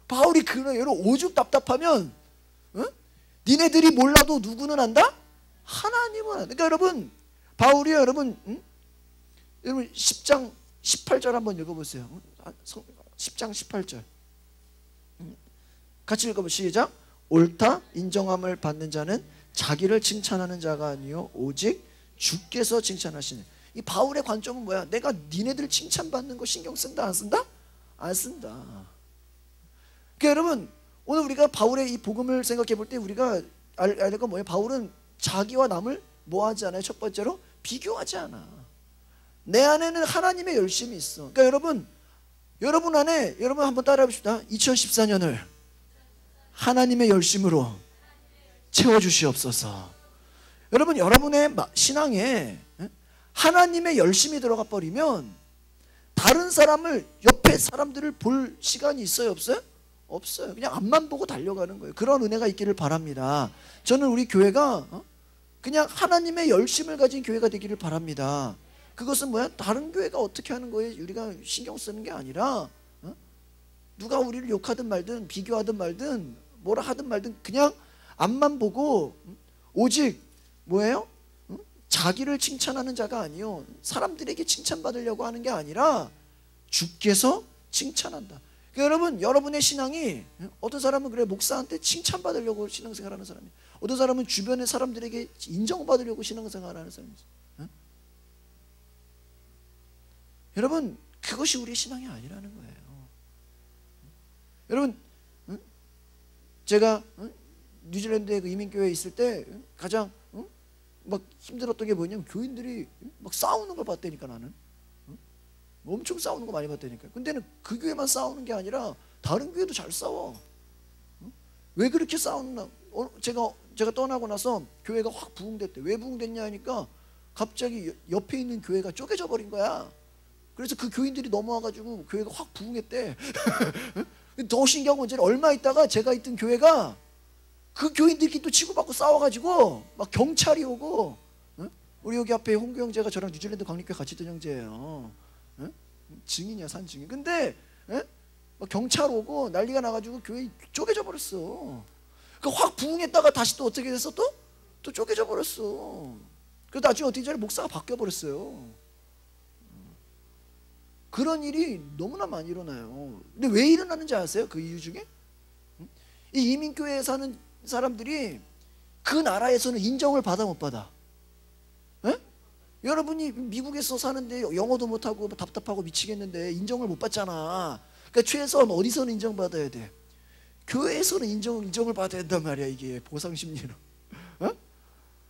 바울이 그런 여러분 오죽 답답하면 니네들이 몰라도 누구는 안다? 하나님은 안다. 그러니까 여러분 바울이요, 여러분 10장 18절 한번 읽어보세요. 10장 18절 같이 읽어보시죠. 시작. 옳다 인정함을 받는 자는 자기를 칭찬하는 자가 아니요 오직 주께서 칭찬하시네. 이 바울의 관점은 뭐야? 내가 니네들 칭찬받는 거 신경 쓴다 안 쓴다? 안 쓴다. 그러니까 여러분 오늘 우리가 바울의 이 복음을 생각해 볼 때 우리가 알 건 뭐예요? 바울은 자기와 남을 뭐 하지 않아요? 첫 번째로 비교하지 않아. 내 안에는 하나님의 열심이 있어. 그러니까 여러분 안에, 여러분 한번 따라해 봅시다. 2014년을 하나님의 열심으로 채워주시옵소서. 여러분, 여러분의 신앙에 하나님의 열심이 들어가 버리면 다른 사람을, 옆에 사람들을 볼 시간이 있어요, 없어요? 없어요. 그냥 앞만 보고 달려가는 거예요. 그런 은혜가 있기를 바랍니다. 저는 우리 교회가 그냥 하나님의 열심을 가진 교회가 되기를 바랍니다. 그것은 뭐야? 다른 교회가 어떻게 하는 거에 우리가 신경 쓰는 게 아니라 누가 우리를 욕하든 말든 비교하든 말든 뭐라 하든 말든 그냥 앞만 보고 오직 뭐예요? 자기를 칭찬하는 자가 아니요, 사람들에게 칭찬받으려고 하는 게 아니라 주께서 칭찬한다. 그러니까 여러분, 여러분의 신앙이, 어떤 사람은 그래, 목사한테 칭찬받으려고 신앙생활하는 사람이, 어떤 사람은 주변의 사람들에게 인정받으려고 신앙생활하는 사람이 있어요. 여러분, 그것이 우리의 신앙이 아니라는 거예요. 여러분, 제가 뉴질랜드에 그 이민교회에 있을 때 가장 막 힘들었던 게 뭐냐면, 교인들이 막 싸우는 걸 봤다니까. 나는 엄청 싸우는 거 많이 봤다니까. 근데는 그 교회만 싸우는 게 아니라 다른 교회도 잘 싸워. 왜 그렇게 싸우나? 제가 떠나고 나서 교회가 확 부흥됐대. 왜 부흥됐냐 하니까 갑자기 옆에 있는 교회가 쪼개져 버린 거야. 그래서 그 교인들이 넘어와가지고 교회가 확 부흥했대. 더 신기한 건, 얼마 있다가 제가 있던 교회가 그 교인들끼리 또 치고받고 싸워가지고 막 경찰이 오고, 우리 여기 앞에 홍규 형제가 저랑 뉴질랜드 광립교회 같이 있던 형제예요. 증인이야, 산 증인. 근데 막 경찰 오고 난리가 나가지고 교회 쪼개져 버렸어. 그러니까 확 부흥했다가 다시 또 어떻게 됐어? 또 쪼개져 버렸어. 그래서 나중에 어떻게 전에 목사가 바뀌어 버렸어요. 그런 일이 너무나 많이 일어나요. 근데 왜 일어나는지 아세요? 그 이유 중에? 이 이민교회에 사는 사람들이 그 나라에서는 인정을 받아 못 받아? 에? 여러분이 미국에서 사는데 영어도 못하고 답답하고 미치겠는데 인정을 못 받잖아. 그러니까 최소한 어디서는 인정받아야 돼? 교회에서는 인정을 받아야 된단 말이야. 이게 보상심리로.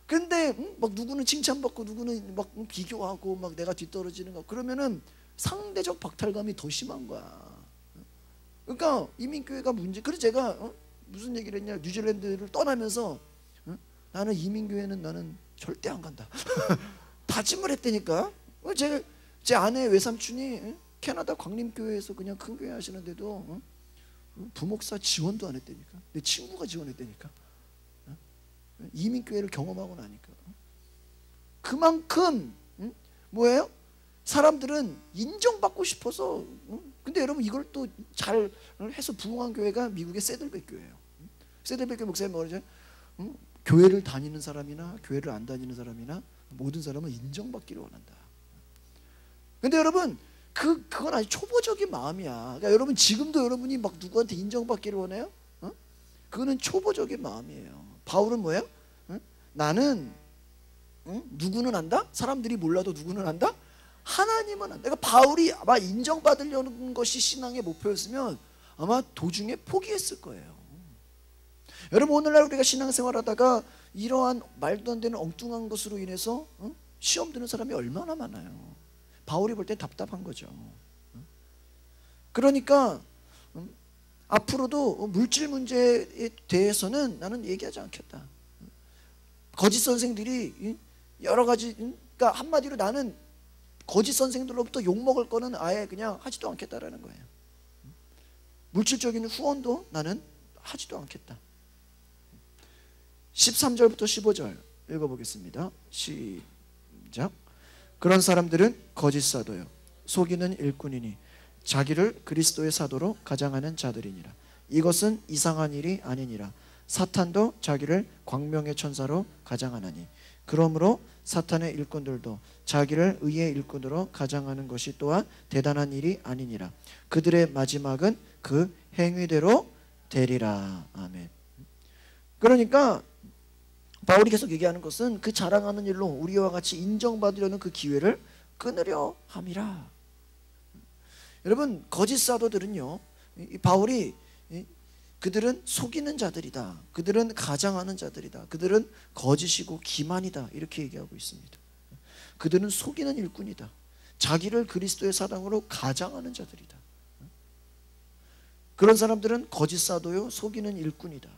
근데 막 누구는 칭찬받고 누구는 막 비교하고 막 내가 뒤떨어지는 거, 그러면은 상대적 박탈감이 더 심한 거야. 그러니까 이민교회가 문제. 그래서 제가 무슨 얘기를 했냐, 뉴질랜드를 떠나면서 나는 이민교회는 나는 절대 안 간다. 다짐을 했다니까. 제 아내 외삼촌이 캐나다 광림교회에서 그냥 큰 교회 하시는데도 부목사 지원도 안 했다니까. 내 친구가 지원했다니까. 이민교회를 경험하고 나니까. 그만큼 뭐예요? 사람들은 인정받고 싶어서. 근데 여러분, 이걸 또 잘 해서 부흥한 교회가 미국의 세들백 교회예요. 세들백 교회 목사님 뭐라죠? 교회를 다니는 사람이나 교회를 안 다니는 사람이나 모든 사람은 인정받기를 원한다. 근데 여러분, 그건 아주 초보적인 마음이야. 그러니까 여러분, 지금도 여러분이 막 누구한테 인정받기를 원해요? 그거는 초보적인 마음이에요. 바울은 뭐예요? 나는 누구는 안다? 사람들이 몰라도 누구는 안다? 하나님은 안다. 그러니까 바울이 아마 인정받으려는 것이 신앙의 목표였으면 아마 도중에 포기했을 거예요. 여러분, 오늘날 우리가 신앙생활하다가 이러한 말도 안 되는 엉뚱한 것으로 인해서 시험 드는 사람이 얼마나 많아요. 바울이 볼 땐 답답한 거죠. 그러니까 앞으로도 물질 문제에 대해서는 나는 얘기하지 않겠다. 거짓 선생들이 여러 가지, 그러니까 한마디로 나는 거짓 선생들로부터 욕먹을 거는 아예 그냥 하지도 않겠다라는 거예요. 물질적인 후원도 나는 하지도 않겠다. 13절부터 15절 읽어보겠습니다. 시작. 그런 사람들은 거짓 사도요, 속이는 일꾼이니 자기를 그리스도의 사도로 가장하는 자들이니라. 이것은 이상한 일이 아니니라. 사탄도 자기를 광명의 천사로 가장하나니 그러므로 사탄의 일꾼들도 자기를 의의 일꾼으로 가장하는 것이 또한 대단한 일이 아니니라. 그들의 마지막은 그 행위대로 되리라. 아멘. 그러니까 바울이 계속 얘기하는 것은 그 자랑하는 일로 우리와 같이 인정받으려는 그 기회를 끊으려 함이라. 여러분, 거짓 사도들은요, 바울이 그들은 속이는 자들이다, 그들은 가장하는 자들이다, 그들은 거짓이고 기만이다, 이렇게 얘기하고 있습니다. 그들은 속이는 일꾼이다, 자기를 그리스도의 사랑으로 가장하는 자들이다. 그런 사람들은 거짓 사도요, 속이는 일꾼이다.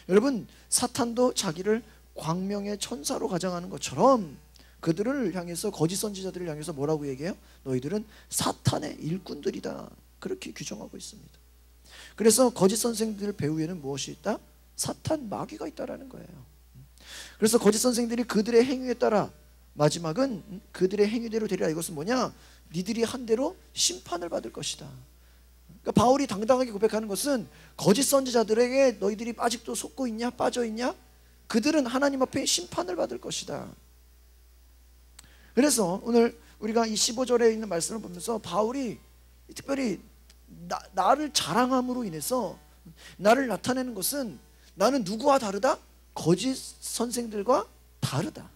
여러분, 사탄도 자기를 광명의 천사로 가장하는 것처럼 그들을 향해서, 거짓 선지자들을 향해서 뭐라고 얘기해요? 너희들은 사탄의 일꾼들이다, 그렇게 규정하고 있습니다. 그래서 거짓 선생들 배후에는 무엇이 있다? 사탄, 마귀가 있다라는 거예요. 그래서 거짓 선생들이 그들의 행위에 따라 마지막은 그들의 행위대로 되리라. 이것은 뭐냐? 니들이 한 대로 심판을 받을 것이다. 그러니까 바울이 당당하게 고백하는 것은 거짓 선지자들에게 너희들이 아직도 속고 있냐, 빠져 있냐? 그들은 하나님 앞에 심판을 받을 것이다. 그래서 오늘 우리가 이 15절에 있는 말씀을 보면서 바울이 특별히 나를 자랑함으로 인해서 나를 나타내는 것은 나는 누구와 다르다? 거짓 선생들과 다르다.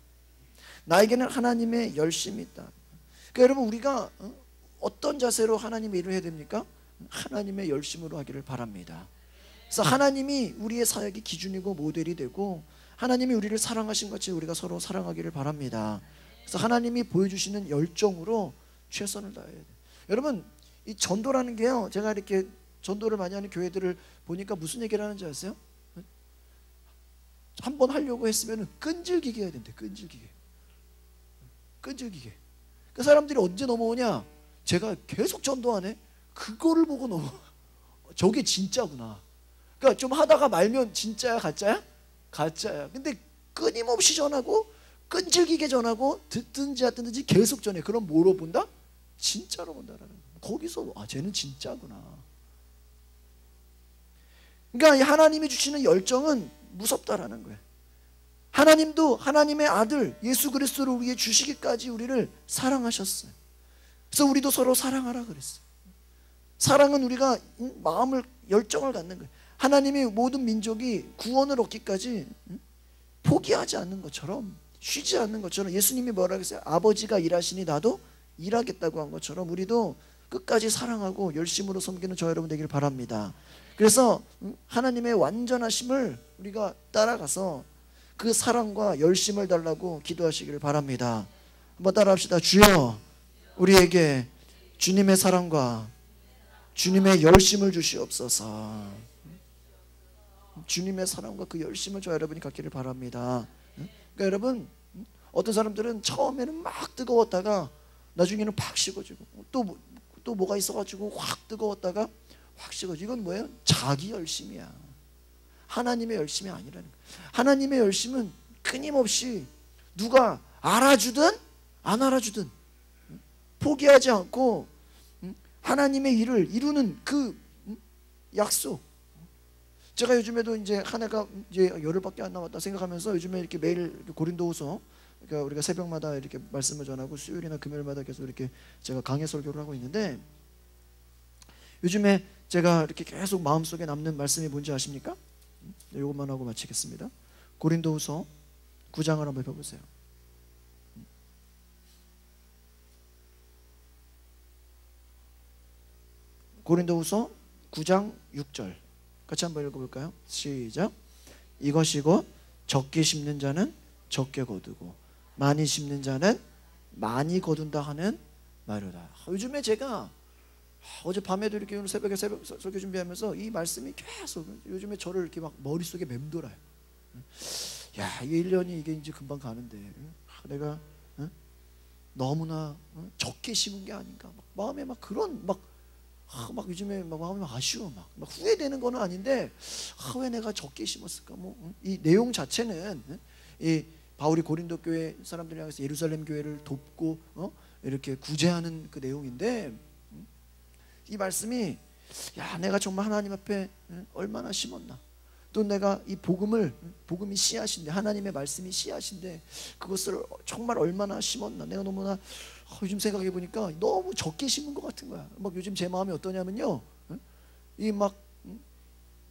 나에게는 하나님의 열심이 있다. 그러니까 여러분, 우리가 어떤 자세로 하나님의 일을 해야 됩니까? 하나님의 열심으로 하기를 바랍니다. 그래서 하나님이 우리의 사역의 기준이고 모델이 되고 하나님이 우리를 사랑하신 같이 우리가 서로 사랑하기를 바랍니다. 그래서 하나님이 보여주시는 열정으로 최선을 다해야 돼요. 여러분, 이 전도라는 게요, 제가 이렇게 전도를 많이 하는 교회들을 보니까 무슨 얘기를 하는지 아세요? 한번 하려고 했으면 끈질기게 해야 된대. 끈질기게. 그 사람들이 언제 넘어오냐? 제가 계속 전도하네. 그거를 보고 넘어. 저게 진짜구나. 그러니까 좀 하다가 말면 진짜야, 가짜야? 가짜야. 근데 끊임없이 전하고 끈질기게 전하고 듣든지 안 듣든지 계속 전해. 그럼 뭐로 본다? 진짜로 본다라는 거예요. 거기서 쟤는 진짜구나. 그러니까 하나님이 주시는 열정은 무섭다라는 거예요. 하나님도 하나님의 아들 예수 그리스도를 우리에게 주시기까지 우리를 사랑하셨어요. 그래서 우리도 서로 사랑하라 그랬어요. 사랑은 우리가 마음을, 열정을 갖는 거예요. 하나님이 모든 민족이 구원을 얻기까지 포기하지 않는 것처럼, 쉬지 않는 것처럼, 예수님이 뭐라고 했어요? 아버지가 일하시니 나도 일하겠다고 한 것처럼 우리도 끝까지 사랑하고 열심으로 섬기는 저 여러분 되길 바랍니다. 그래서 하나님의 완전하심을 우리가 따라가서 그 사랑과 열심을 달라고 기도하시기를 바랍니다. 한번 따라합시다. 주여, 우리에게 주님의 사랑과 주님의 열심을 주시옵소서. 주님의 사랑과 그 열심을 저 여러분이 갖기를 바랍니다. 그러니까 여러분, 어떤 사람들은 처음에는 막 뜨거웠다가 나중에는 팍 식어지고, 또 뭐가 있어가지고 확 뜨거웠다가 확 식어지고. 이건 뭐예요? 자기 열심이야. 하나님의 열심이 아니라는 거예요. 하나님의 열심은 끊임없이 누가 알아주든 안 알아주든 포기하지 않고 하나님의 일을 이루는 그 약속. 제가 요즘에도 이제 한 해가 이제 열흘밖에 안 남았다 생각하면서 요즘에 이렇게 매일 고린도후서, 그러니까 우리가 새벽마다 이렇게 말씀을 전하고 수요일이나 금요일마다 계속 이렇게 제가 강해 설교를 하고 있는데, 요즘에 제가 이렇게 계속 마음속에 남는 말씀이 뭔지 아십니까? 이것만 하고 마치겠습니다. 고린도후서 9장을 한번 펴보세요. 고린도후서 9장 6절 같이 한번 읽어볼까요? 시작. 이것이 곧 적게 심는 자는 적게 거두고 많이 심는 자는 많이 거둔다 하는 말이다. 요즘에 제가 어제 밤에도 이렇게 오늘 새벽에 설교 준비하면서 이 말씀이 계속 요즘에 저를 이렇게 막 머릿속에 맴돌아요. 야, 이게 1년이 이게 이제 금방 가는데 내가 너무나 적게 심은 게 아닌가. 막 마음에 막 그런 막 요즘에 막 마음이 막 아쉬워. 막 후회되는 거는 아닌데 왜 내가 적게 심었을까. 이 내용 자체는 이 바울이 고린도 교회 사람들을 향해서 예루살렘 교회를 돕고 이렇게 구제하는 그 내용인데, 이 말씀이 야, 내가 정말 하나님 앞에 얼마나 심었나. 또 내가 이 복음이 씨앗인데, 하나님의 말씀이 씨앗인데 그것을 정말 얼마나 심었나. 내가 너무나 요즘 생각해 보니까 너무 적게 심은 것 같은 거야. 막 요즘 제 마음이 어떠냐면요, 이 막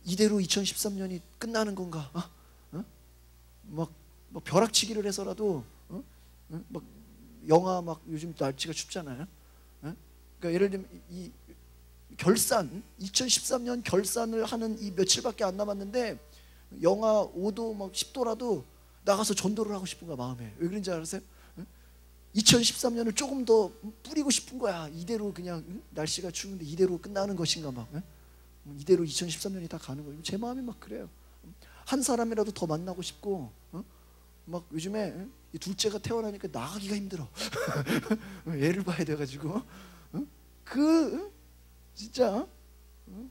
이대로 2013년이 끝나는 건가? 막 벼락치기를 해서라도 막 영하 막 요즘 날씨가 춥잖아요. 그러니까 예를 들면 이 결산, 2013년 결산을 하는 이 며칠밖에 안 남았는데 영하 5도 막 10도라도 나가서 전도를 하고 싶은 거야, 마음에. 왜 그런지 아세요? 2013년을 조금 더 뿌리고 싶은 거야. 이대로 그냥 날씨가 추운데 이대로 끝나는 것인가 막. 이대로 2013년이 다 가는 거예요. 제 마음이 막 그래요. 한 사람이라도 더 만나고 싶고 막 요즘에 이 둘째가 태어나니까 나가기가 힘들어. 애를 봐야 돼가지고 진짜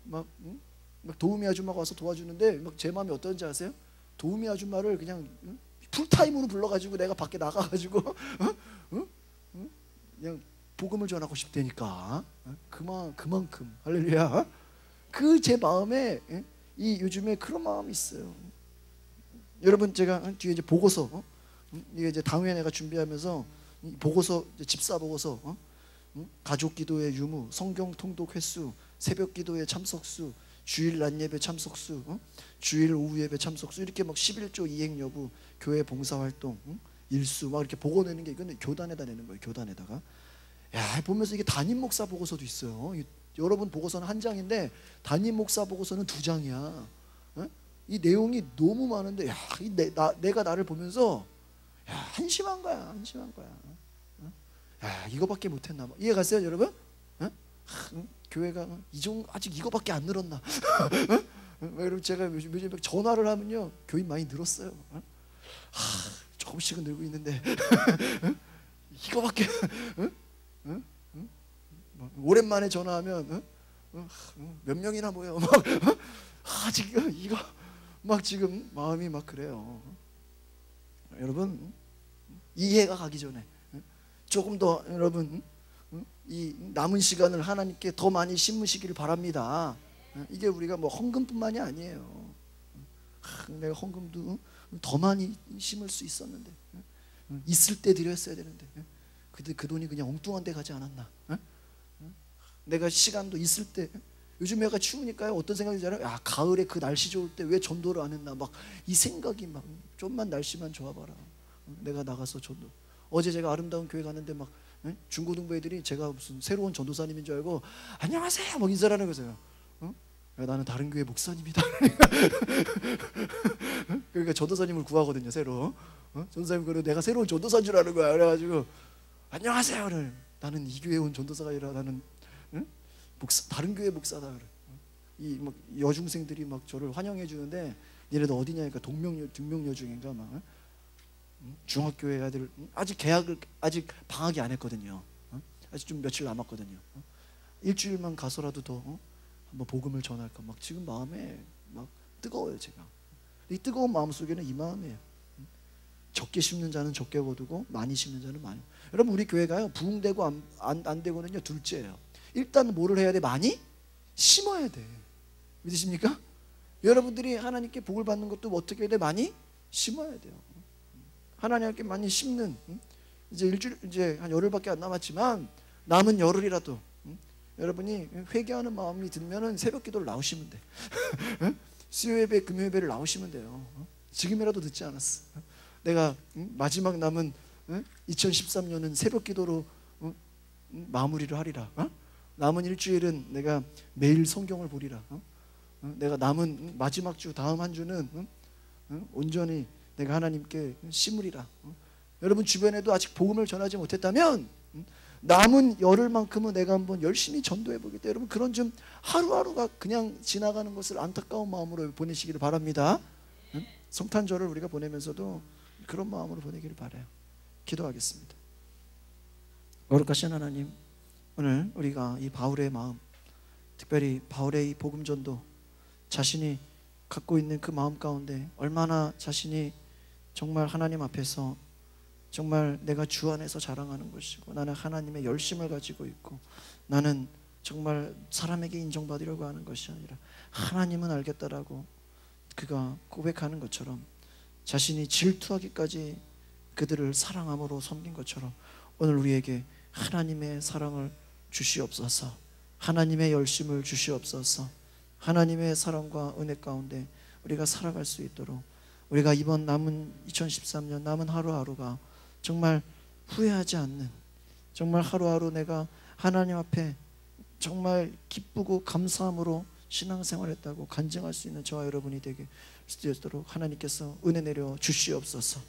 막 도우미 아줌마가 와서 도와주는데 막 제 마음이 어떤지 아세요? 도우미 아줌마를 그냥 풀타임으로 불러가지고 내가 밖에 나가가지고 그냥 복음을 전하고 싶다니까. 그만큼 할렐루야. 제 마음에 이 요즘에 그런 마음이 있어요. 여러분, 제가 뒤에 이제 보고서 이게 이제 당회 내가 준비하면서 보고서, 집사 보고서, 가족 기도의 유무, 성경 통독 횟수, 새벽 기도의 참석수, 주일 낮 예배 참석수, 주일 오후 예배 참석수, 이렇게 막 11조 이행 여부, 교회 봉사 활동, 일수 막 이렇게 보고 내는 게, 이건 교단에다 내는 거예요. 교단에다가. 야, 보면서 이게 담임 목사 보고서도 있어요. 여러분 보고서는 한 장인데 담임 목사 보고서는 2장이야. 이 내용이 너무 많은데, 야, 내가 나를 보면서 야, 한심한 거야. 야, 이거밖에 못했나 봐. 이해 갔어요, 여러분? 교회가 아직 이거밖에 안 늘었나? 여러분, 제가 요즘 전화를 하면요, 교인 많이 늘었어요. 조금씩은 늘고 있는데 이거밖에. 오랜만에 전화하면 몇 명이나 모여. 아직 이거 막 지금 마음이 막 그래요. 여러분, 이해가 가기 전에 조금 더 여러분 이 남은 시간을 하나님께 더 많이 심으시기를 바랍니다. 이게 우리가 뭐 헌금뿐만이 아니에요. 내가 헌금도 더 많이 심을 수 있었는데, 있을 때 드렸어야 되는데, 근데 그 돈이 그냥 엉뚱한 데 가지 않았나? 내가 시간도 있을 때, 요즘 애가 추우니까요, 어떤 생각이 들어요? 야, 가을에 그 날씨 좋을 때 왜 전도를 안 했나? 막 이 생각이 막, 좀만 날씨만 좋아봐라, 내가 나가서 전도. 어제 제가 아름다운 교회 갔는데 막 중고등부 애들이 제가 무슨 새로운 전도사님인 줄 알고 안녕하세요 막 인사를 하는 거예요. 야, 나는 다른 교회 목사님이다. 그러니까 전도사님을 구하거든요, 새로. 전도사님, 그래 내가 새로운 전도사인 줄 아는 거야. 그래가지고 안녕하세요. 나는 이 교회 온 전도사가 아니라 나는 다른 교회 목사다. 그래. 이 막 여중생들이 막 저를 환영해 주는데, 얘네들 어디냐니까 등명여중인가 막. 중학교에 애들 아직 아직 방학이 안 했거든요. 아직 좀 며칠 남았거든요. 일주일만 가서라도 더 한번 복음을 전할까 막 지금 마음에 막 뜨거워요. 제가 이 뜨거운 마음 속에는 이 마음이에요. 적게 심는 자는 적게 거두고 많이 심는 자는 많이. 여러분, 우리 교회가요, 부흥되고 안 되고는요 둘째예요. 일단 뭐를 해야 돼? 많이 심어야 돼. 믿으십니까? 여러분들이 하나님께 복을 받는 것도 어떻게 해야 돼? 많이 심어야 돼요. 하나님께 많이 심는, 이제 일주일, 이제 한 열흘밖에 안 남았지만 남은 열흘이라도 여러분이 회개하는 마음이 들면은 새벽 기도를 나오시면 돼. 수요 예배, 금요 예배를 나오시면 돼요. 지금이라도 늦지 않았어. 내가 마지막 남은 2013년은 새벽 기도로 마무리를 하리라. 남은 일주일은 내가 매일 성경을 보리라. 내가 남은 마지막 주, 다음 한 주는 온전히 내가 하나님께 심으리라. 여러분 주변에도 아직 복음을 전하지 못했다면 남은 열흘만큼은 내가 한번 열심히 전도해 보겠다. 여러분, 그런 좀 하루하루가 그냥 지나가는 것을 안타까운 마음으로 보내시기를 바랍니다. 성탄절을 우리가 보내면서도 그런 마음으로 보내기를 바라요. 기도하겠습니다. 거룩하신 하나님, 오늘 우리가 이 바울의 마음, 특별히 바울의 이 복음 전도, 자신이 갖고 있는 그 마음 가운데 얼마나 자신이 정말 하나님 앞에서 정말 내가 주 안에서 자랑하는 것이고, 나는 하나님의 열심을 가지고 있고, 나는 정말 사람에게 인정받으려고 하는 것이 아니라 하나님은 알겠다라고 그가 고백하는 것처럼, 자신이 질투하기까지 그들을 사랑함으로 섬긴 것처럼 오늘 우리에게 하나님의 사랑을 주시옵소서. 하나님의 열심을 주시옵소서. 하나님의 사랑과 은혜 가운데 우리가 살아갈 수 있도록, 우리가 이번 남은 2013년 남은 하루하루가 정말 후회하지 않는, 정말 하루하루 내가 하나님 앞에 정말 기쁘고 감사함으로 신앙생활했다고 간증할 수 있는 저와 여러분이 되게 있도록 하나님께서 은혜 내려 주시옵소서.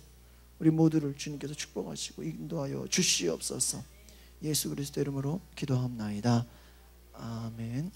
우리 모두를 주님께서 축복하시고 인도하여 주시옵소서. 예수 그리스도 이름으로 기도합나이다. 아멘.